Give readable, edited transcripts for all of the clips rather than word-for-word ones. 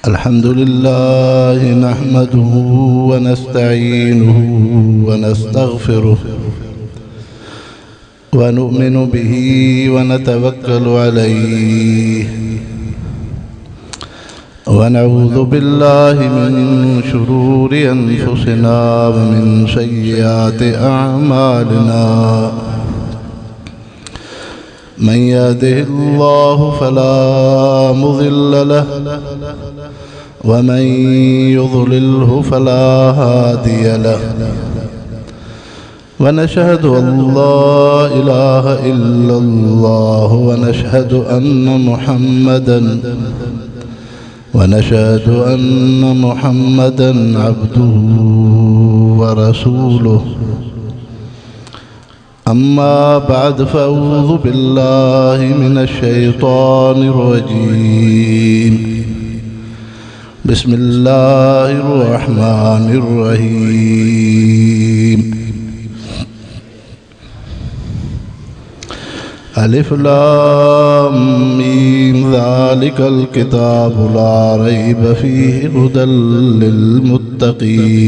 अल्हम्दुलिल्लाह नहमदुहु व नस्तईनुहु व नस्तगफिरुह व नुमिनु बिही व नतवक्कलु अलैहि व नऊज़ु बिल्लाहि मिन शुरूरि अनफुसिना व मिन सय्यिआति अअमालिना मन यहदिहिल्लाहु फला मुज़िल्ल लहु व मन युज़लिल्हु फला हादिय लहु व नशहदु अल्ला इलाहा इल्लल्लाह व नशहदु अन्न मुहम्मदन अब्दुहु व रसूलुहु अम्मा बाद फ़अऊज़ु बिल्लाहि मिनश्शैतानिर्रजीम बिस्मिल्लाहिर्रहमानिर्रहीम अलिफ लाम मीम ज़ालिकल किताबु ला रैब फ़ीहि हुदल लिल्मुत्तक़ीन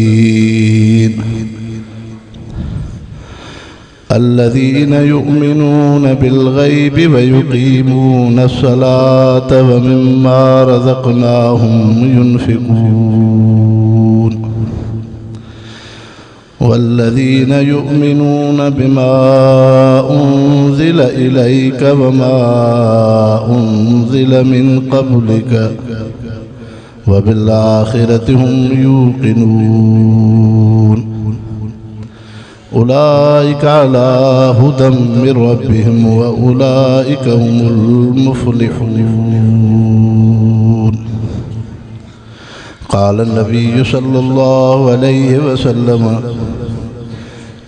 الذين يؤمنون بالغيب ويقيمون الصلاة ومما رزقناهم ينفقون والذين يؤمنون بما أنزل إليك وما أنزل من قبلك وبالآخرة هم يوقنون أولئك على هدى من ربهم وأولئك هم المفلحون قال النبي صلى الله عليه وسلم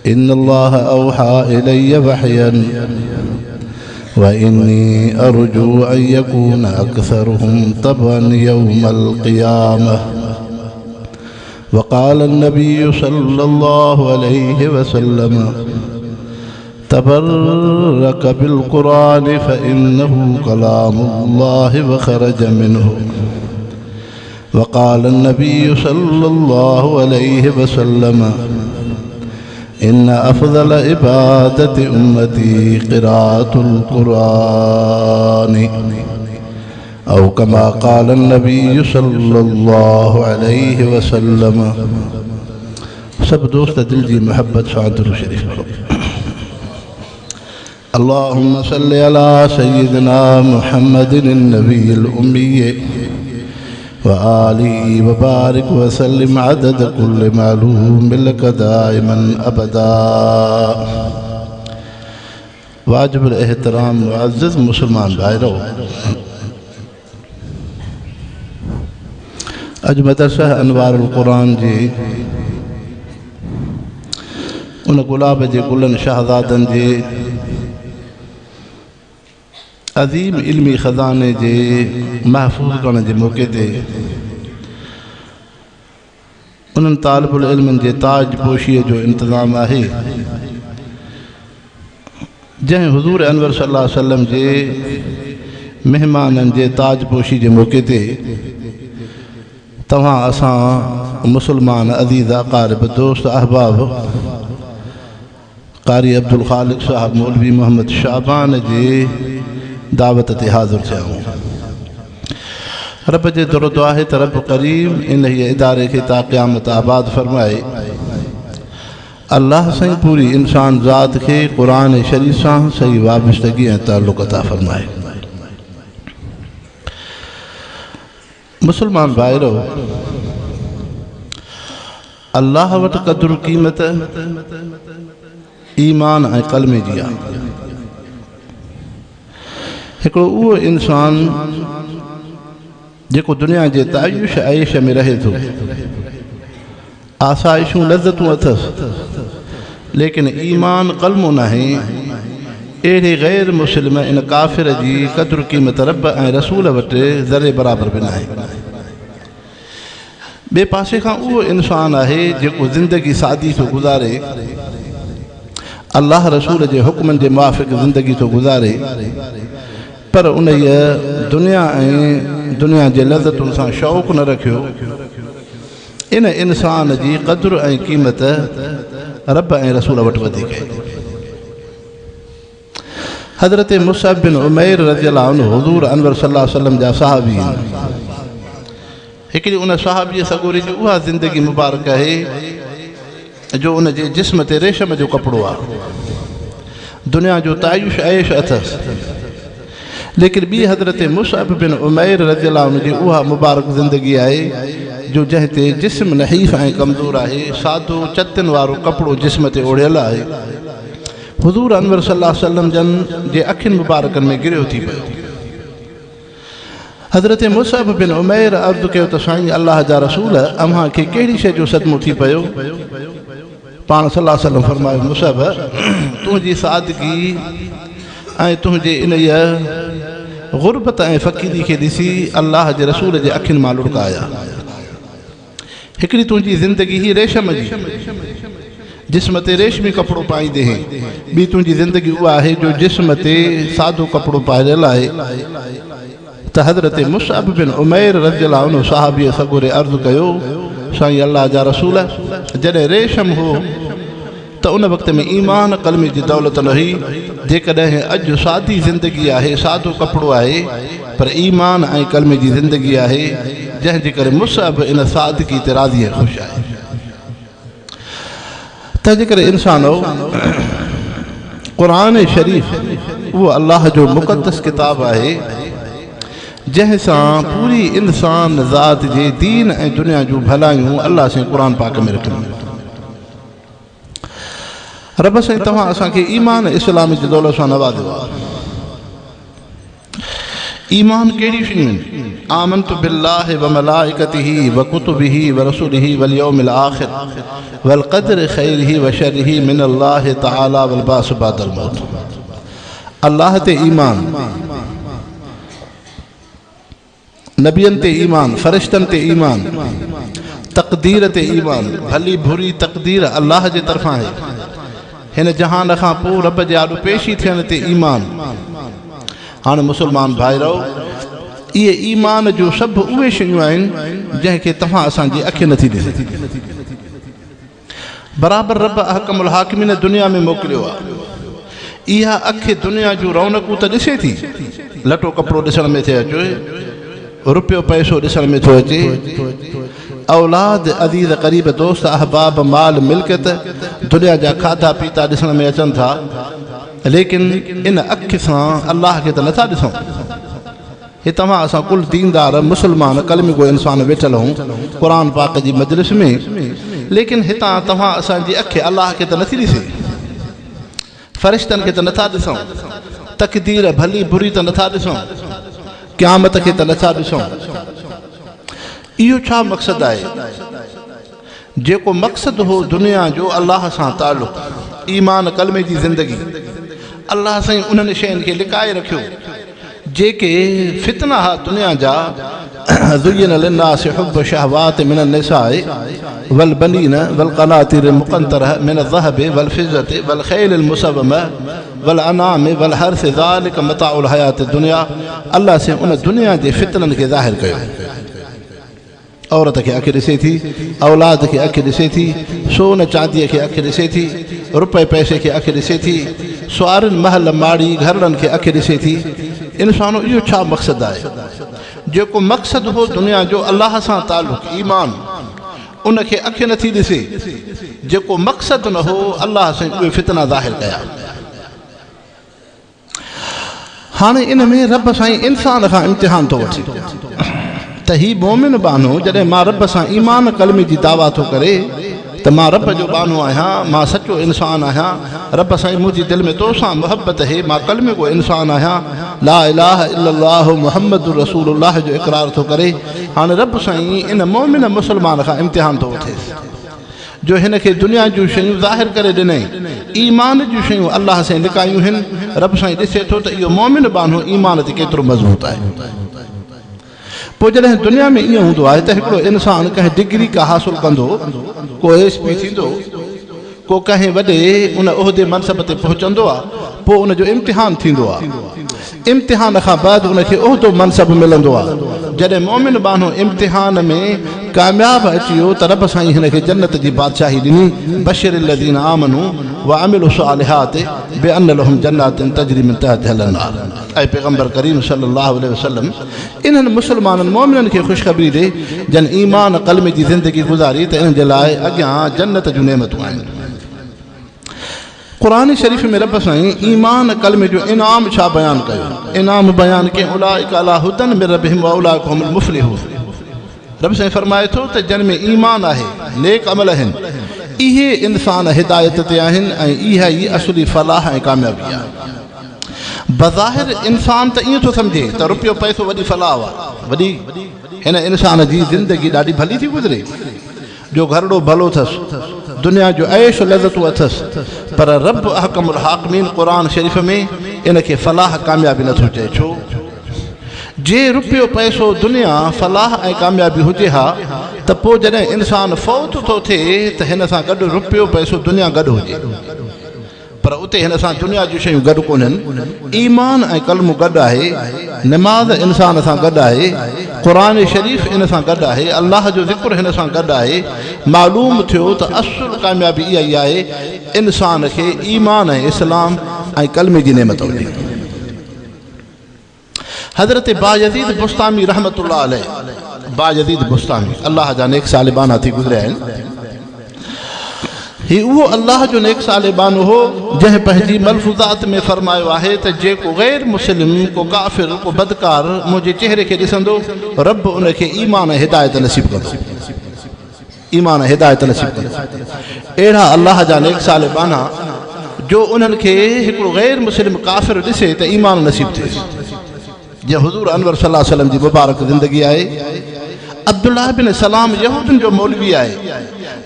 إن الله أوحى إلي وحيا وإني أرجو أن يكون أكثرهم تبعا يوم القيامة وقال النبي صلى الله عليه وسلم تبرك بالقرآن فإنه كلام الله وخرج منه وقال النبي صلى الله عليه وسلم إن أفضل عبادة أمتي قراءة القرآن أو كما قال النبي صلى الله عليه وسلم सब दोस्त दिल जी मोहब्बत सादर शरीफ अल्लाहुम्मा सल्लि अला सय्यिदिना मुहम्मदिन नबील उम्मी व आलिहि व बारिक व सल्लिम अदद कुल्लि मालूम लक दाइमन अबदा वाजिबुल एहतराम मुअज़्ज़ज़ मुसलमान भाइरों, अज मदरसा अनवारुल कुरान जी उन गुलाब जे गुलन शहज़ादन जे अज़ीम इल्मी ख़ज़ाने जे महफूज़ करण जे मौक़े ते उन्हनि तालिबुल इल्मनि जे ताज पोशीअ जो इंतज़ाम आहे जंहिं हुज़ूर अनवर सल्लल्लाहु अलैहि वसल्लम जे मेहमाननि जे ताज पोशी जे मौक़े ते तव्हां असां मुसलमान अज़ीज़ अक़ारिब दोस्त अहबाब कारी अब्दुल ख़ालिक़ साहब मौलवी मोहम्मद शाबान जे दावत ते हाज़िर थिया आहियूं। रब जे दर दुआ आहे त रब करीम इन इदारे खे ता क़यामत आबाद फ़रमाए। अल्लाह साईं पूरी इंसान ज़ात खे क़ुरान शरीफ़ सां सही वाबस्तगी ऐं ताल्लुक़ अता फ़रमाए। मुसलमान भाइरो, अल्लाह वटि क़द्र क़ीमत ईमान ऐं कलमे जी आहे। हिकिड़ो उहो इंसान जेको दुनिया जे तायुश आयश में रहे थो, आसाइशूं लज़तूं अथसि, लेकिन ईमान कलमो नाहे, अहिड़े गैर मुस्लिम इन काफ़िर जी क़द्र क़ीमत रब ऐं रसूल वटि ज़रे बराबर बि नाहे। ॿिए पासे खां उहो इंसान आहे जेको ज़िंदगी सादी थो गुज़ारे, अल्लाह रसूल जे हुक्मनि जे मुआफ़िक़ ज़िंदगी थो गुज़ारे, पर उन दुनिया जे लज़तुनि सां शौक़ु न रखियो, इन इंसान जी क़द्र ऐं क़ीमत रब ऐं रसूल वटि वधीक आहे। हज़रत मुसअब बिन उमैर रज़ियल्लाहु अन्हु हुज़ूर अनवर सल्लल्लाहु अलैहि वसल्लम जा सहाबी आहिनि। हिकिड़ी उन सहाबीअ सगोरी जी उहा ज़िंदगी मुबारक आहे जो उन जे जिस्म ते रेशम जो कपिड़ो आहे, दुनिया जो तायुश ऐश अथसि। लेकिन ॿी हज़रत मुसअब बिन उमैर रज़ियल्लाहु अन्हु जी उहा मुबारक ज़िंदगी आहे जो जंहिं ते जिस्म नहीफ़ ऐं कमज़ोर आहे, सादो चतनि वारो कपिड़ो जिस्म ते ओढ़ियल आहे। हुज़ूर अनवर सल्लल्लाहु अलैहि वसल्लम जन जे अखियुनि मुबारकनि में गिरियो थी पियो। हज़रत मुसअब बिन उमैर अर्ज़ु कयो त साईं अल्लाह जा रसूल, अव्हां खे कहिड़ी शइ जो सदमो थी पियो? पाण सल्लल्लाहु अलैहि वसल्लम फरमायो, मुसअब, तुंहिंजी सादगी ऐं तुंहिंजे इन गुरबत ऐं फ़क़ीरी खे ॾिसी अल्लाह जे रसूल जे अखियुनि मां लुड़काया। हिकिड़ी तुंहिंजी ज़िंदगी ही रेशम जी, जिस्म ते रेशमी कपिड़ो पाईंदे, ॿी तुंहिंजी ज़िंदगी उहा आहे जो जिस्म ते सादो कपिड़ो पाइल आहे। त हज़रत मुसअब बिन उमैर रज़ियल्लाहु अन्हु सहाबीअ सगोरे अर्ज़ु कयो, साईं अल्लाह जा रसूल, जॾहिं रेशम हो त उन वक़्त में ईमान कलमे जी दौलत न हुई। जेकॾहिं अॼु सादी ज़िंदगी आहे, सादो कपिड़ो आहे, पर ईमान ऐं कलमे जी ज़िंदगी आहे, जंहिंजे करे मुसअब इन सादगी ते राज़ी ऐं ख़ुशि आहे। तंहिंजे करे इंसानो, क़ुरान शरीफ़ उहो अल्लाह जो मुक़द्दस किताब आहे जंहिं सां पूरी इंसान ज़ात जे दीन ऐं दुनिया जूं भलायूं अल्लाह साईं क़ुरान पाक में रखियूं। रब साईं तव्हां असांखे ईमान इस्लाम जी दौलत सां नवाज़ियो आहे। ईमान कहिड़ी शयूं आहिनि? आमनतु बिल्लाहि व मलाइकतिही व कुतुबिही व रसूलिही वल यौमिल आखिर वल क़द्र ख़ैरिही व शर्रिही मिनल्लाहि तआला वल बास बादल मौत। अल्लाह ते ईमान, नबियनि ते ईमान, फ़रिश्तनि ते ईमान, तक़दीर ते ईमान। भली बुरी तक़दीर अल्लाह जे तरफ़ां आहे। हिन जहान खां पोइ रब जे आॾो पेशी थियण ते ईमान। हाणे मुस्लमान भाइरो, इहे ईमान जो सभु उहे शयूं आहिनि जंहिंखे तव्हां असांजी अखि नथी ॾिसे। बराबरि रब अहकमुल हाकिमीन दुनिया में मोकिलियो आहे। इहा अखि दुनिया जूं रौनकूं त ॾिसे थी, लटो कपिड़ो ॾिसण में थिए अचे, रुपयो पैसो ॾिसण में थो अचे, औलाद अज़ीज़ क़रीब दोस्त अहबाब माल मिल्कियत दुनिया जा खाधा पीता ॾिसण में अचनि था, लेकिन इन अखि सां अल्लाह खे त नथा ॾिसूं। हे तव्हां असां कुल दीनदार मुस्लमान कलमी को इंसान वेठल हूं क़ुरान पाक जी मजलिस में, लेकिन हितां तव्हां असांजी अखि अल्लाह खे त नथी ॾिसे, फ़रिश्तनि खे त नथा ॾिसूं, तक़दीर भली बुरी त नथा ॾिसूं, क़यामत खे त नथा ॾिसूं। इहो छा मक़सदु आहे? जेको मक़सदु हो दुनिया जो अल्लाह सां ताल्लुक़, ईमान कलमे जी ज़िंदगी, अल्लाह साईं उन्हनि शयुनि खे लिकाए रखियो जेके फितना हा दुनिया जा। ज़ुय्यिन लिन्नासि हुब्बु शहवाति मिनन निसाइ वल बनीन वल क़नातिरिल मुक़ंतरह मिनज़ ज़हबि वल फ़िज़्ज़ति वल ख़ैलिल मुसव्वमा वल अनामि वल हर्सि ज़ालिका मताउल हयातिद दुनिया। अल्लाह से उन दुनिया जे फितननि खे ज़ाहिर कयो। औरत खे अखि ॾिसे थी, औलाद खे अखि ॾिसे थी, सोन चांदीअ खे अखि ॾिसे थी, रुपए पैसे खे अखि ॾिसे थी, सुवारनि महल माड़ी घरनि खे अखि ॾिसे थी। इंसानो, इहो छा मक़सदु आहे? जेको मक़सदु हो दुनिया जो अल्लाह सां ताल्लुक़, ईमान, उनखे अखि नथी ॾिसे। जेको मक़सदु न हो अल्लाह सां उहे फितना ज़ाहिर कया। हाणे इन में रब साईं इंसान खां इम्तिहान थो वठे त ही मोमिन बानो जॾहिं मां रब सां ईमान कलमे जी दावा थो करे त मां रब जो बानो आहियां, मां सचो इंसान आहियां, रब साईं मुंहिंजी दिलि में तो सां मोहबत है, मां कलमे को इंसान आहियां, ला इलाहा इल्लल्लाह मुहम्मदुर रसूलुल्लाह जो इक़रार थो करे। हाणे रब साईं इन मोमिन मुस्लमान खां इम्तिहान थो वठे जो हिन खे दुनिया जूं शयूं ज़ाहिर करे ॾिनई, ईमान जूं शयूं अल्लाह सां लिकायूं आहिनि। रब साईं ॾिसे थो त इहो मोमिन बानो ईमान ते केतिरो मज़बूत आहे। पोइ जॾहिं दुनिया में ईअं हूंदो आहे त हिकिड़ो इंसान कंहिं डिग्री का हासिल कंदो, को SP थींदो, को कंहिं वॾे उन उहिदे मनसब ते पहुचंदो आहे पोइ उनजो इम्तिहान थींदो आहे इम्तिहान खां बाद उनखे उहिदो मनसब मिलंदो आहे जॾहिं मोमिन बानो इम्तिहान में कामयाब अची वियो त रब साईं हिनखे जन्नत जी बादशाही ॾिनी बशिर लज़ीन आमनू व अमिलु सालिहात बिअन्न लहुम जन्नातिन तजरी मिन तहतिहा अल-अनहार ऐं पैगंबर करीम सल्लल्लाहु अलैहि वसल्लम इन्हनि मुस्लमाननि मोमिननि खे ख़ुशख़बरी ॾे जन ईमान क़ल्ब जी ज़िंदगी गुज़ारी त इन्हनि जे लाइ अॻियां जन्नत जूं नेमतूं आहिनि क़ुरान शरीफ़ में रब साईं ईमान कलमे जो इनाम छा बयान कयो इनाम बयान के उलाइका अला हुदन मिन रब्बिहिम व उलाइका हुमुल मुफ़्लिहून रब साईं फरमाए थो त जिन में ईमान आहे नेक अमल आहिनि इहे इंसान हिदायत ते आहिनि ऐं इहा ई असली फलाह ऐं कामयाबी आहे बज़ाहिर इंसान त ईअं थो सम्झे त रुपयो पैसो वॾी फलाह आहे वॾी हिन इंसान जी ज़िंदगी ॾाढी भली थी गुज़रे जो घरड़ो भलो अथसि दुनिया जो ऐश लज़तूं अथसि पर रब अहकमुल हाकिमीन क़ुरान शरीफ़ में इनखे फलाह कामयाबी नथो चए छो जे रुपयो पैसो दुनिया फलाह ऐं कामयाबी हुजे हा त पोइ जॾहिं इंसान फ़ौत थो थिए त हिन सां गॾु रुपयो पैसो दुनिया गॾु हुजे पर उते हिन सां दुनिया जूं शयूं गॾु कोन्हनि ईमान ऐं कलमो गॾु आहे नमाज़ इंसान सां गॾु आहे क़ुरान शरीफ़ इन सां गॾु आहे अल्लाह जो ज़िक्र हिन सां गॾु आहे मालूम थियो त असुल कामयाबी इहा ई आहे इंसान खे ईमान ऐं इस्लाम ऐं कलमे जी नेमत हुजे हज़रत बायज़ीद बुस्तामी रहमतुल्लाह अलैह बायज़ीद बुस्तामी अल्लाह जा नेक सालिबाना थी गुज़रिया आहिनि ही उहो अल्लाह जो नेक सालिबानो हो जंहिं पंहिंजी मलफ़ूज़ात में फरमायो आहे त जेको गैर मुस्लिम को काफ़िर को बदकार मुंहिंजे चेहरे खे ॾिसंदो रब उनखे ईमान ऐं हिदायत नसीब कंदो ईमान ऐं हिदायत नसीब कंदो अहिड़ा अल्लाह जा नेक सालिबाना जो उन्हनि खे हिकिड़ो गैर मुस्लिम काफ़िर ॾिसे त ईमान नसीब थिए जे हुज़ूर अनवर सल्लल्लाहु अलैहि वसल्लम जी मुबारक ज़िंदगी आहे अब्दुल्लाह बिन सलाम यहूदन जो मौलवी आहे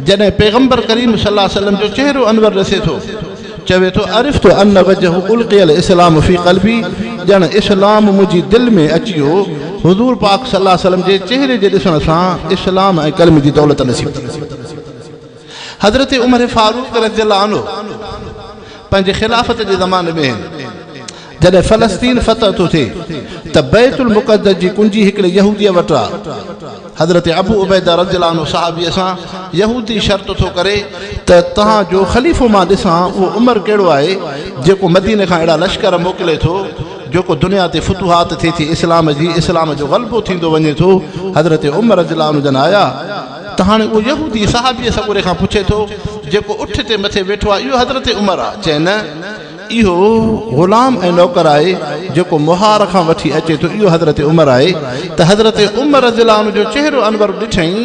जॾहिं पैगंबर करीम सल्लल्लाहु अलैहि वसल्लम जो चेहरो अनवर ॾिसे थो चवे थो अरिफ़ तो अन वजहु उल्क़ियल इस्लाम फ़ी क़ल्बी ॼण इस्लाम मुंहिंजी दिलि में अची वियो हुज़ूर पाक सल्लल्लाहु अलैहि वसल्लम जे चेहरे जे ॾिसण सां इस्लाम ऐं कलम जी दौलत नसीब हज़रत उमर फारूक रज़ियल्लाहु अन्हु पंहिंजे ख़िलाफ़त जे ज़माने में जॾहिं फ़लस्तीन फ़तह थो थिए त बैतुल मुक़द्दस जी कुंजी हिकिड़े यहूदीअ वटि आहे हज़रत अबू उबैदा रज़ियल्लाहु अन्हु सहाबीअ सां यहूदी शर्त थो करे त तव्हांजो ख़लीफ़ो मां ॾिसां उहो उमर कहिड़ो आहे जेको मदीने खां अहिड़ा लश्कर मोकिले थो जेको दुनिया ते फुतूहात थिए थी इस्लाम जी इस्लाम जो ग़लबो थींदो वञे थो हज़रत उमर रज़ियल्लाहु अन्हु जन आया त हाणे उहो यहूदी सहाबीअ सॻोरे खां पुछे थो जेको उठ ते मथे वेठो आहे इहो हज़रत उमर आहे चए न इहो ग़ुलाम ऐं नौकर आहे जेको मुहार खां वठी अचे थो इहो हज़रत उमर आहे त हज़रत उमर रज़ियल्लाहु अन्हु जो चेहरो अनवर ॾिठईं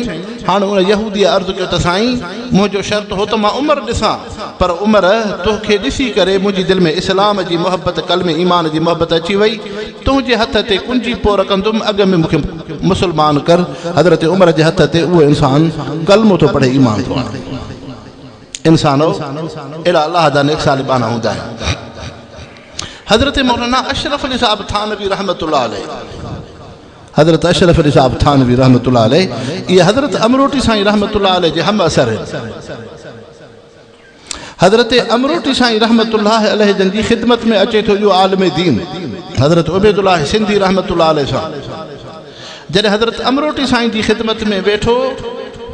हाणे उन यहूदीअ अर्ज़ु कयो त साईं मुंहिंजो शर्त हो त मां उमर ॾिसां पर उमर तोखे ॾिसी करे मुंहिंजी दिलि में इस्लाम जी मोहबत कलमे ईमान जी मोहबत अची वई तुंहिंजे हथ ते कुंजी पोइ रखंदुमि अॻ में मूंखे मुस्लमान कर हज़रत उमर जे हथ ते उहो इंसान कलमो थो पढ़े ईमान थो आणे इंसानो अहिड़ा अल्लाह जा नेक सालिबाना हूंदा आहिनि हज़रत मौलाना अशरफ अली साहब थानवी रहमतुल्लाह अलैह हज़रत अशरफ अली साहब थानवी रहमतुल्लाह अलैह ये हज़रत अमरोटी साईं रहमतुल्लाह अलैह जे हम असर हज़रत अमरोटी साईं रहमतुल्लाह अलैह जन जी ख़िदमत में अचे थो इहो आलिम दीन हज़रत उबैदुल्लाह सिंधी रहमतुल्लाह अलैह सां जॾहिं हज़रत अमरोटी साईं जी ख़िदमत में वेठो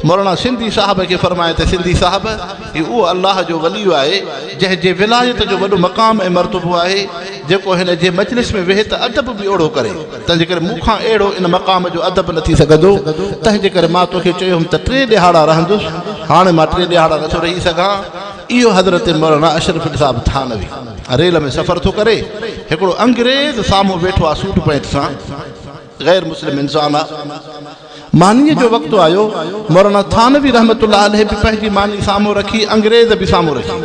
मौलाना सिंधी साहब के फरमाए त सिंधी साहब ही उहो अल्लाह जो वली आहे जंहिंजे विलायत जो वॾो मक़ाम ऐं मर्तबो आहे जेको हिन जे मजलिस में वेहे त अदब बि ओड़ो करे तंहिंजे करे मूंखां अहिड़ो इन मक़ाम जो अदब न थी सघंदो तंहिंजे करे मां तोखे चयो हुउमि त 3 ॾिहाड़ा रहंदुसि हाणे मां 3 ॾिहाड़ा नथो रही सघां इहो हज़रत मौलाना अशरफ साहब थानवी रेल में सफ़र थो करे हिकिड़ो अंग्रेज़ साम्हूं वेठो आहे सूट पैंट सां गैर मुस्लिम इंसान आहे मानीअ जो वक़्तु आयो मौलाना थानवी रहमतुल्लाह अलैह बि पंहिंजी मानी साम्हूं रखी अंग्रेज़ बि साम्हूं रखी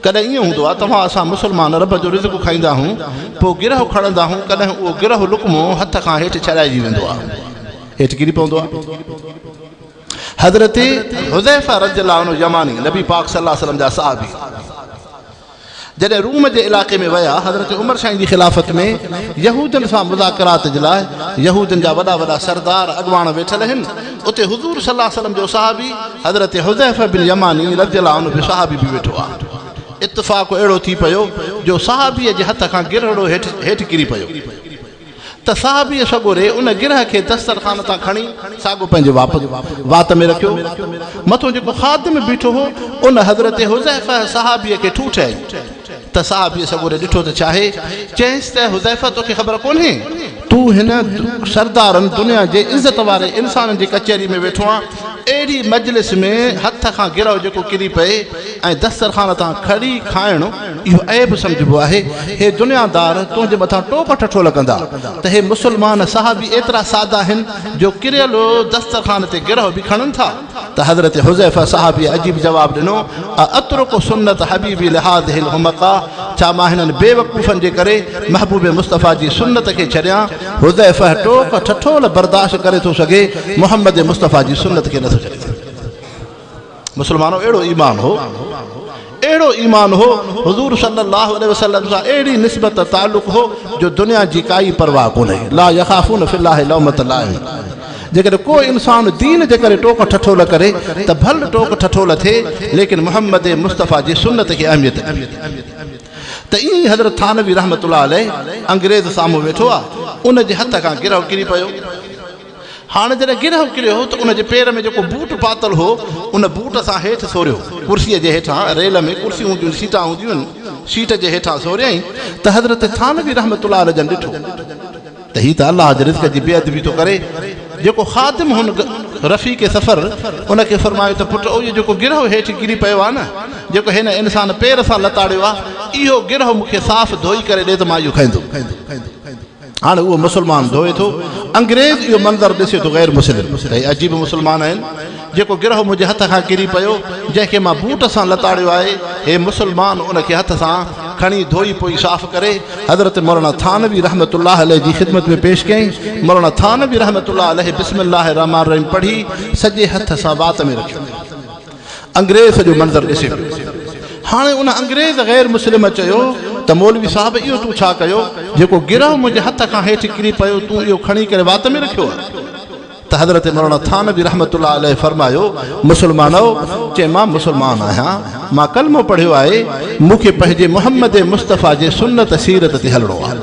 कॾहिं ईअं हूंदो आहे तव्हां असां मुस्लमान रब जो रिज़्क़ खाईंदा आहियूं पोइ गिरह खणंदा आहियूं कॾहिं उहो गिरह लुकमो हथ खां हेठि छॾाइजी वेंदो आहे हेठि किरी पवंदो आहे हज़रत हुज़ैफ़ा रज़ियल्लाहु अन्हु यमानी नबी पाक सल्लल्लाहु अलैहि वसल्लम जा सहाबी जॾहिं रूम जे इलाइक़े में विया हज़रत उमर साईं जी ख़िलाफ़त में यहूदन सां मुज़ाकरात जे लाइ यहूदन जा वॾा वॾा सरदार अॻवान वेठल आहिनि उते हुज़ूर सल्लल्लाहु अलैहि वसल्लम जो सहाबी हज़रत हुज़ैफ़ा बिन यमानी रज़ियल्लाहु अन्हु बि सहाबी बि वेठो आहे। इत्तिफ़ाक़ अहिड़ो थी पियो जो सहाबीअ जे हथ खां गिरहड़ो हेठि किरी पियो त सहाबीअ सॻोरे उन गिरह खे दस्तरखान तां खणी साॻो पंहिंजे वात में रखियो। मथां जेको ख़ादिम बीठो हो उन हज़रत हुज़ैफ़ा सहाबीअ खे ठूठ आई त सहाबीअ सॻोरे ॾिठो त छा आहे, चयसि त हुज़ैफ़ा तोखे ख़बर कोन्हे तूं हिन सरदारनि दुनिया जे इज़त वारे इंसाननि जी कचहरी में वेठो आहे। अहिड़ी मजलिस में हथ खां गिरह जेको किरी पए ऐं दस्तरखान तां खड़ी खाइणु इहो ऐब सम्झिबो आहे। हे दुनियादार तुंहिंजे मथां टोप ठठो लॻंदा त हे मुस्लमान सहाबी एतिरा सादा आहिनि जो किरियल दस्तरखान ते गिरह बि खणनि था। त हज़रत हुज़ैफ़ा सहाबी अजीब जवाबु ॾिनो, अतरुक सुन्नत हबीबी लिहाज़िहिल हुमक़ा, छा मां हिननि बेवकूफ़नि जे करे महबूब मुस्तफ़ा जी सुन्नत खे छॾियां। हुज़ैफ़ा टोक ठठोल बर्दाश्त करे थो सघे, मोहम्मद मुस्तफ़ा जी सुन्नत खे नथो छॾे। मुस्लमानो अहिड़ो ईमान हो, अहिड़ो ईमान हो, हुज़ूर सल्लल्लाहु अलैहि वसल्लम सां अहिड़ी निस्बत ताल्लुक़ हो जो दुनिया जी काई परवाह कोन्हे। ला यख़ाफ़ून फ़िल्लाहि लौमत लाइम। जेकॾहिं को इंसान दीन जे करे टोक ठठोल करे त भल टोक ठठोल थिए, लेकिन मोहम्मद मुस्तफ़ा जी सुन्नत खे अहमियत त ईअं हज़रत थानवी रहमतुल्लाह अलैह अंग्रेज़ साम्हूं वेठो आहे, उन जे हथ खां गिरह किरी पियो। हाणे जॾहिं गिरह किरियो त उन जे पेर में जेको बूट पातल हो उन बूट सां हेठि सोरियो, कुर्सीअ जे हेठां, रेल में कुर्सियूं हूंदियूं सीटां हूंदियूं आहिनि, सीट जे हेठां सोरियईं त हज़रत थानवी रहमतुल्लाह अलैह जन ॾिठो त हीअ त अलाह जे रिज़्क़ जी बेअदबी थो करे। जेको ख़ादिम हुन रफ़ीक़ सफ़र उनखे फरमायो त पुट इहो जेको गिरह हेठि किरी पियो आहे न, जेको हिन इंसान पेर सां लताड़ियो आहे, इहो गिरह मूंखे साफ़ धोई करे ॾे त मां इहो खाईंदुमि। हाणे उहो मुस्लमान धोए थो, अंग्रेज़ इहो मंज़र ॾिसे थो गैर मुस्लिम त हे अजीब मुस्लमान आहिनि। जेको गिरह मुंहिंजे हथ खां किरी पियो, जंहिंखे मां बूट सां लताड़ियो आहे, हे मुस्लमान उनखे हथ सां खणी धोई पोइ साफ़ करे हज़रत मौलाना थानवी रहमतुल्लाह अलैह जी ख़िदमत में पेश कयईं। मौलाना थानवी रहमतुल्लाह अलैह बिस्मिल्लाह रहमान रहीम पढ़ी सॼे हथ सां वात में रखियो। अंग्रेज़ जो मंज़र ॾिसे पियो। हाणे उन अंग्रेज़ गैर मुस्लिम चयो त मौलवी साहब इहो तूं छा कयो, जेको गिरह मुंहिंजे हथ खां हेठि किरी पियो तूं इहो खणी करे वात में रखियो आहे। त हज़रत मौलाना थानवी रहमतुल्लाह अलैह फरमायो, मुस्लमानो, चए मां मुस्लमान आहियां, मां कलमो पढ़ियो आहे, मूंखे पंहिंजे मोहम्मद मुस्तफ़ा जे सुन्नत सीरत ते हलणो आहे।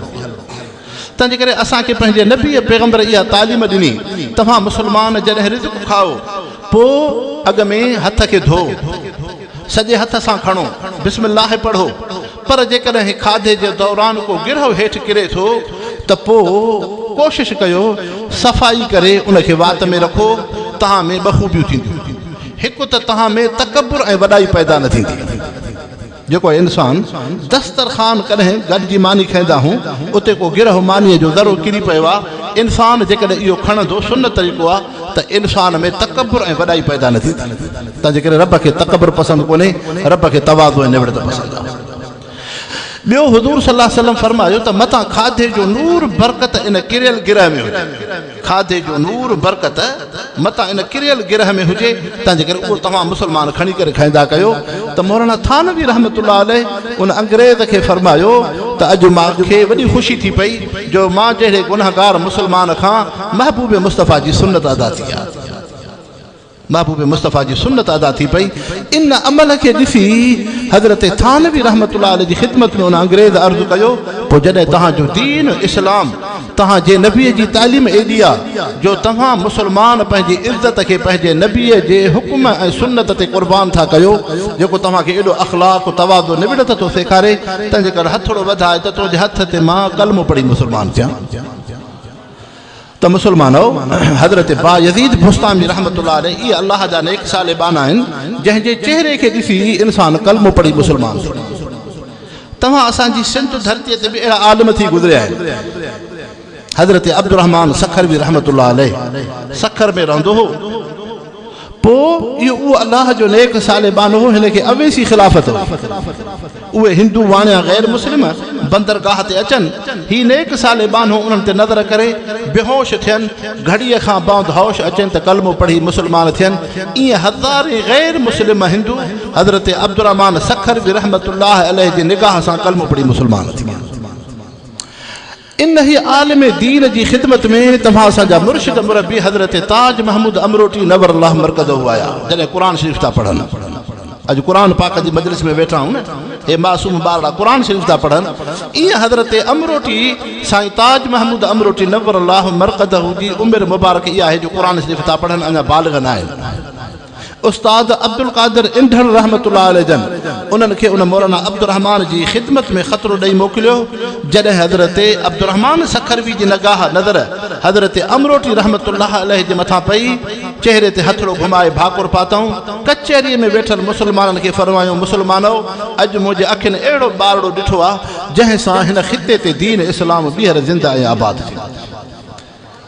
तंहिंजे करे असांखे पंहिंजे नबी पैगंबर इहा तालीम ॾिनी, तव्हां मुस्लमान जॾहिं रिज़्क़ खाओ पोइ अॻ में हथ खे धो, सॼे हथ सां खणो, बिस्मिल्लाह पढ़ो। पर जेकॾहिं खाधे जे दौरान को गिरह हेठि किरे थो त पोइ कोशिश कयो सफ़ाई करे उनखे वात में रखो। तव्हां में ॿ ख़ूबियूं थींदियूं, हिकु त तव्हां में तकबुर ऐं वॾाई पैदा न थींदी। जेको इंसान दस्तरखान कॾहिं गॾिजी मानी खाईंदा हूं, उते को गिरह मानीअ जो ज़रो किरी पियो आहे, इंसान जेकॾहिं इहो खणंदो सुन्नत तरीक़ो आहे त इंसान में तकबुर ऐं वॾाई पैदा न थींदी। तंहिंजे करे रब खे तकबुर पसंदि कोन्हे, रब खे तवाज़ु ऐं निवड़त पसंदि आहे। ॿियो हुज़ूर सल्लल्लाहु अलैहि वसल्लम फरमायो त मतां खाधे जो नूर बरकत इन किरियल गिरह में हुजे। खाधे जो नूर बरकत मतां इन किरियल गिरह में हुजे, तंहिंजे करे उहो तव्हां मुस्लमान खणी करे खाईंदा कयो। त मौलाना थानवी रहमतुल्लाह अलैह उन अंग्रेज़ खे फरमायो त अॼु मूंखे वॾी ख़ुशी थी पई जो मां जहिड़े गुनहगार मुस्लमान खां महबूब मुस्तफ़ा जी सुन्नत अदा थी आहे, महबूब मुस्तफ़ा जी सुन्नत अदा थी पई। इन अमल खे ॾिसी हज़रत थानवी रहमतुल्लाह अलैह जी ख़िदमत में उन अंग्रेज़ अर्ज़ु कयो, पोइ जॾहिं तव्हांजो दीन इस्लाम तव्हांजे नबीअ जी तालीम एॾी आहे जो तव्हां मुस्लमान पंहिंजी इज़त खे पंहिंजे नबीअ जे हुकुम ऐं सुन्नत ते क़ुर्बान था कयो, जेको तव्हांखे एॾो अख़लाक़ तवाज़ु निवड़त थो सेखारे, तंहिंजे करे हथड़ो वधाए त तुंहिंजे हथ ते मां कलमो पढ़ी मुस्लमान थियां। त मुस्लमानो, हज़रत बा यज़ीद बुस्तामी रहमतुल्लाह अलैह इहे अल्लाह जा नेक सालिबान आहिनि, जंहिंजे चेहरे खे ॾिसी इंसान कलमो पढ़ी मुस्लमान थियो। तव्हां असांजी सिंध धरतीअ ते बि अहिड़ा आलिम थी गुज़रिया आहिनि। हज़रत अब्दुर्रहमान सखरवी रहमतुल्लाह अलैह सखर में रहंदो हो, पोइ इहो उहो अल्लाह जो नेक सालिबान हो, हिन खे अवेसी ख़िलाफ़त हो। उहे हिंदू वाणिया गैर मुस्लिम बंदरगाह ते अचनि, ही नेक सालिबान हो, उन्हनि ते नज़र करे बेहोश थियनि, घड़ीअ खां बाउंद होश अचनि त कलमो पढ़ी मुस्लमान थियनि। ईअं हज़ारे गैर मुस्लिम हिंदू हज़रत अब्दुर्रहमान सखरवी रहमतुल्लाह अलैह जी निगाह सां कलमो पढ़ी मुस्लमान थी। इन ही आलिम दीन जी ख़िदमत में तव्हां असांजा मुर्शिद मुरबी हज़रत ताज महमूद अमरोटी नवर अल्लाह मरकज़हू आया जॾहिं क़ुर शरीफ़ था पढ़नि। अॼु क़ुर पाक जी मजलिस में वेठा आहियूं न, हे मासूम ॿार क़ुर शरीफ़ था पढ़नि। ईअं हज़रत अमरोटी साईं ताज महमूद अमरोटी नवर अल्लाह मरकज़हू जी उमिरि मुबारक इहा आहे जो क़ुर शरीफ़ था पढ़नि, अञा बालिग़ न आहिनि। उस्ताद अब्दुल कादिर इंढर रहमतुल्लाह अलैह जन उन्हनि खे उन मौलाना अब्दुल रहमान जी ख़िदमत में ख़तरो ॾेई मोकिलियो। जॾहिं हज़रत अब्दुल रहमान सखरवी जी नगाह नज़र हज़रत अमरोटी रहमतुल्लाह अलैह जे मथां पई, चेहरे ते हथड़ो घुमाए भाकुर पातऊं, कचहरीअ में वेठल मुसलमाननि खे फरमायूं, मुसलमानो अॼु मुंहिंजे अखियुनि अहिड़ो ॿारड़ो ॾिठो आहे जंहिं सां हिन ख़िते ते दीन इस्लाम ॿीहर ज़िंदा ऐं आबाद थी।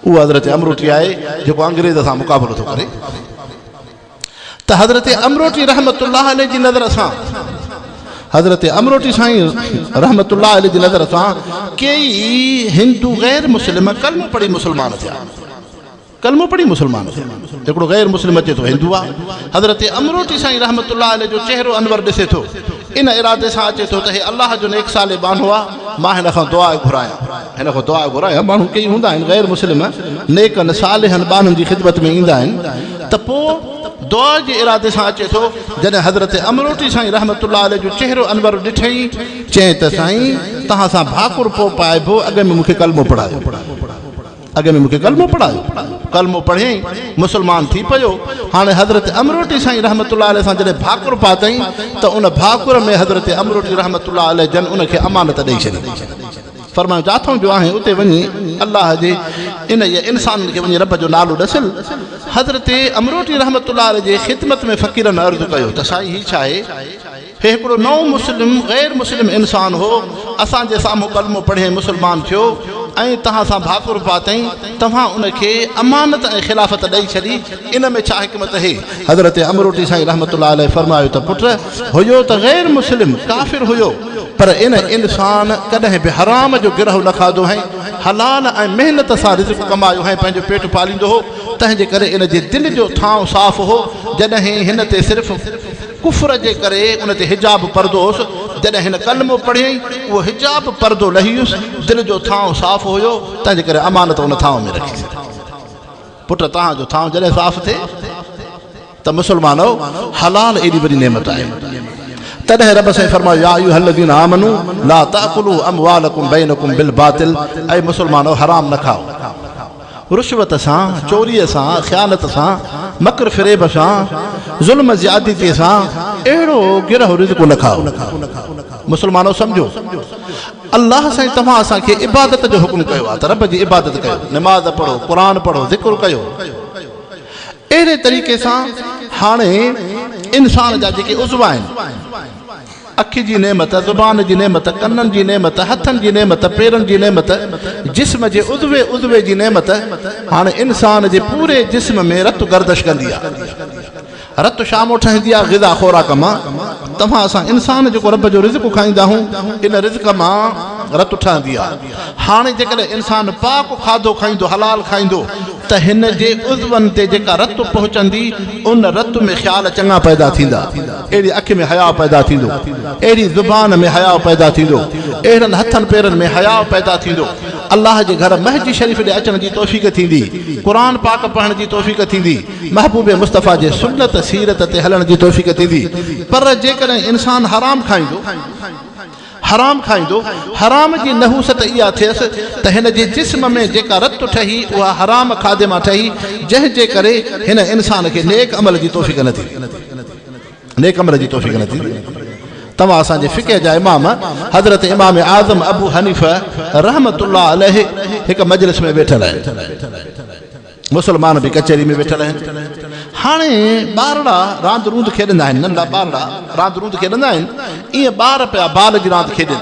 उहो हज़रत अमरोटी आहे जेको अंग्रेज़ सां मुक़ाबिलो थो करे। त हज़रत अमरोटी रहमतुल्लाह अलैह जी नज़र सां हज़रत अमरोटी साईं रहमतुल्लाह अलैह जी नज़र सां कई हिंदू गैर मुस्लिम कलमो पढ़ी मुसलमान थिया। कलमो पढ़ी मुसलमान थिया। हिकिड़ो गैर मुस्लिम अचे थो हिंदू आहे। हज़रत अमरोटी साईं रहमतुल्लाह अलैह जो चेहरो अनवर ॾिसे थो, इन इरादे सां अचे थो त हे अल्लाह जो नेक साले बानो आहे, मां हिन खां दुआ घुरायां, हिन खां दुआ घुरायां। माण्हू कई हूंदा आहिनि गैर मुस्लिम नेकनि सालिहनि बाननि जी ख़िदमत में ईंदा आहिनि, त पोइ दुआ जे इरादे सां अचे थो। जॾहिं हज़रत अमरोटी साईं रहमतुल्लाह अलैह जो चेहरो अनवर ॾिठई, चई त साईं तव्हां सां भाकुर पोइ पाइबो, अॻ में मूंखे कलमो पढ़ायो, अॻ में मूंखे कलमो पढ़ायो। कलमो पढ़ियईं, मुसलमान थी पियो। हाणे हज़रत अमरोटी साईं रहमतुल्लाह अलैह सां जॾहिं भाकुर पातईं त उन भाकुर में हज़रत अमरोटी रहमतुल्लाह अलैह जन उनखे अमानत ॾेई छॾी। फरमायो जाथों जो आहे उते वञी अल्लाह जे इन इंसान खे वञी रब जो नालो ॾसल। हज़रत अमरोटी रहमतुल्लाह अलैह जे ख़िदमत में फ़क़ीरनि अर्ज़ु कयो त साईं ही छा आहे, हे हिकिड़ो नओं मुस्लिम गैर मुस्लिम इंसान हो, असांजे साम्हूं कलमो पढ़े मुसलमान थियो ऐं तव्हां सां भाकुर पातई, तव्हां उनखे अमानत ऐं ख़िलाफ़त ॾेई छॾी, इन में छा हिकमत है? हज़रत अमरोटी साईं रहमतुल्लाह अलैह फरमायो त पुट हुयो त गैर मुस्लिम काफ़िर हुयो, पर इन इंसान कॾहिं बि हराम जो गिरह न खाधो है, हलाल ऐं महिनत सां रिज़्क़ कमायो है, पंहिंजो पेट पालींदो हो। तंहिंजे करे इन जे दिलि जो थांव साफ़ हो। जॾहिं हिन ते सिर्फ़ु कुफ़र जे करे उन ते हिजाब पर्दो हुयुसि, जॾहिं हिन कलमो पढ़ियईं उहो हिजाब पर्दो लहियुसि, दिलि जो थांव साफ़ हुयो, तंहिंजे करे अमानत उन थांव में रखी। पुट तव्हांजो थांव जॾहिं साफ़ थिए त मुसलमानो हलाल एॾी वॾी नेमत आहे। तॾहिं रब साईं फरमायो या अय्युहल्लज़ीना आमनू ला ताकुलू अमवालकुम बैनकुम बिल बातिल, ऐं मुसलमानो हराम न खाओ, रुश्वत सां, चोरीअ सां, ख़यानत सां, मकर फ़रेब सां, ज़ुल्म ज़्यादतीअ सां अहिड़ो गिरह रिज़्क़ न खाओ। मुसलमानो सम्झो, अल्लाह साईं तव्हां असांखे इबादत जो हुकुम कयो आहे त रब जी इबादत कयो, नमाज़ पढ़ो, क़ुर पढ़ो, ज़िक्र कयो। अहिड़े तरीक़े सां हाणे इंसान जा जेके उज़व आहिनि, अखि जी नेमत, ज़ुबान जी नेमत, कननि जी नेमत, हथनि जी नेमत, पेरनि जी नेमत, जिस्म जे उज़वे जी नेमत, हाणे इंसान जे पूरे जिस्म में रत गर्दश कंदी आहे। रत शामो ठहंदी आहे ग़िज़ा ख़ोराक मां। तव्हां असां इंसान जेको रब जो रिज़्क़ खाईंदा आहियूं, इन रिज़्क़ मां रत ठहंदी आहे। हाणे जेकॾहिं इंसान पाक खाधो खाईंदो, हलाल खाईंदो, त हिन जे उज़वनि ते जेका रत पहुचंदी, उन रत में ख़्याल चङा पैदा थींदा। अहिड़ी अखि में हया पैदा थींदो, अहिड़ी ज़ुबान में हया पैदा थींदो, अहिड़नि हथनि पेरनि में हया पैदा थींदो। अल्लाह जे घर महजी शरीफ़ ॾे अचण जी तौफ़ीक़ थींदी, क़ुर पाक पढ़ण जी तौफ़ीक़ थींदी, महबूब मुस्तफ़ा जे सुन्नत सीरत ते हलण जी तौफ़ीक़ थींदी। पर जेकॾहिं इंसान हराम खाईंदो, हराम जी नहूसत इहा थियसि त हिन जे जिस्म में जेका रत ठही उहा हराम खाधे मां ठही, जंहिंजे करे हिन इंसान खे नेक अमल जी तौफ़ीक़ न थी, नेक अमल जी तौफ़ीक़ न थी। तव्हां असांजे फ़िक़ह जा इमाम हज़रत इमाम आज़म अबू हनीफ़ा रहमतुल्लाह अलैह हिकु मजलिस में वेठल आहिनि, मुसलमान बि कचहरी में वेठल आहिनि। हाणे ॿारड़ा रांदि रूंद खेॾंदा आहिनि, नंढा ॿारड़ा रांदि रूंद खेॾंदा आहिनि, ईअं ॿार पिया बाल जी रांदि खेॾनि।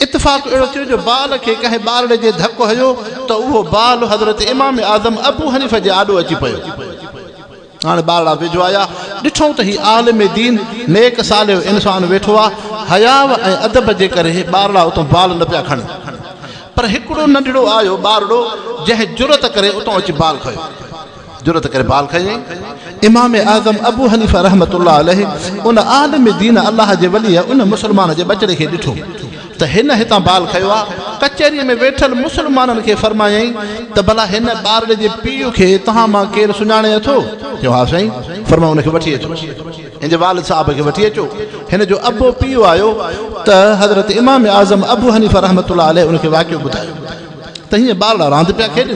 इत्तिफ़ाक़ अहिड़ो थियो जो बाल खे कंहिं ॿारड़े जे धकु हयो त उहो बाल हज़रत इमाम आज़म अबू हनीफ़ा जे आॾो अची पियो। हाणे ॿारड़ा वेझो आया, ॾिठूं त ही आलिम दीन नेक सालियो इंसान वेठो आहे, हयाव ऐं अदब जे करे ॿारड़ा उतां बाल न पिया खणनि। पर हिकिड़ो नंढड़ो आयो ॿारड़ो, जंहिं जुरत करे उतां अची बाल खयो, जुरत करे बाल खयईं। इमाम आज़म अबू हनीफ़ा रहमतुल्लाह अलैह उन आलिम दीन अल्लाह जे वली उन मुसलमान जे बचड़े खे ॾिठो त हिन हितां बाल खयो आहे, कचहरी में वेठल मुसलमाननि खे फरमायई त भला हिन ॿार जे पीउ खे तव्हां मां केरु सुञाणे अथो? चयो हा साईं। फरमायो उनखे वठी अचो, हिन जे वालिद साहब खे वठी अचो। हिन जो अबो पीउ आयो त हज़रत इमाम आज़म अबू हनीफ़ा रहमतुल्लाह अलैह उनखे वाक़ियो ॿुधायो त हीअं ॿार रांदि पिया खेॾनि,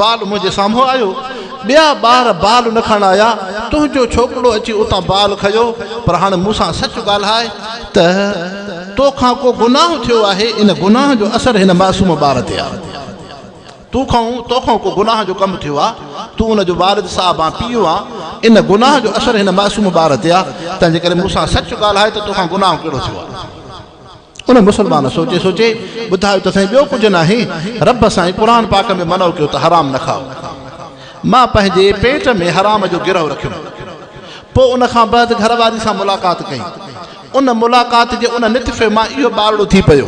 बाल मुंहिंजे साम्हूं आयो, ॿिया ॿार बाल न खणण आया, तुंहिंजो छोकिरो अची उतां बाल खयो, पर हाणे मूंसां सच ॻाल्हाए त तोखां को गुनाह थियो आहे, इन गुनाह जो असरु हिन मासूम ॿार ते आहे। तोखां को गुनाह जो कमु थियो आहे, तूं उनजो वालिद साहब आहे, पीउ आहे, इन गुनाह जो असरु हिन मासूम ॿार ते आहे, तंहिंजे करे मूंसां सच ॻाल्हाए त तोखां गुनाह कहिड़ो थियो आहे। उन मुसलमान सोचे सोचे ॿुधायो त साईं ॿियो कुझु न आहे, रब साईं क़ुर पाक में मनो कयो त हराम न खाओ। मां पंहिंजे पेट में हराम जो गिरह रखियो, पोइ उन खां बाद घर वारी सां मुलाक़ात कई। उन मुलाक़ात जे उन नितफ़े मां इहो ॿारड़ो थी पियो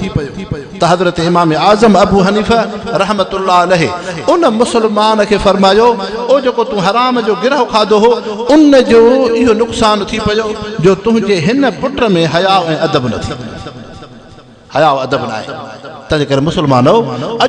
त हज़रत इमाम आज़म अबू हनीफ़ा रहमतुल्लाह अलैह उन मुसलमान खे फरमायो, ओ जेको तूं हराम जो गिरह खाधो हो, उन जो इहो नुक़सान थी पियो जो तुंहिंजे हिन पुट में हया ऐं अदब न थी, हया अदब न आहे। तंहिंजे करे मुसलमानो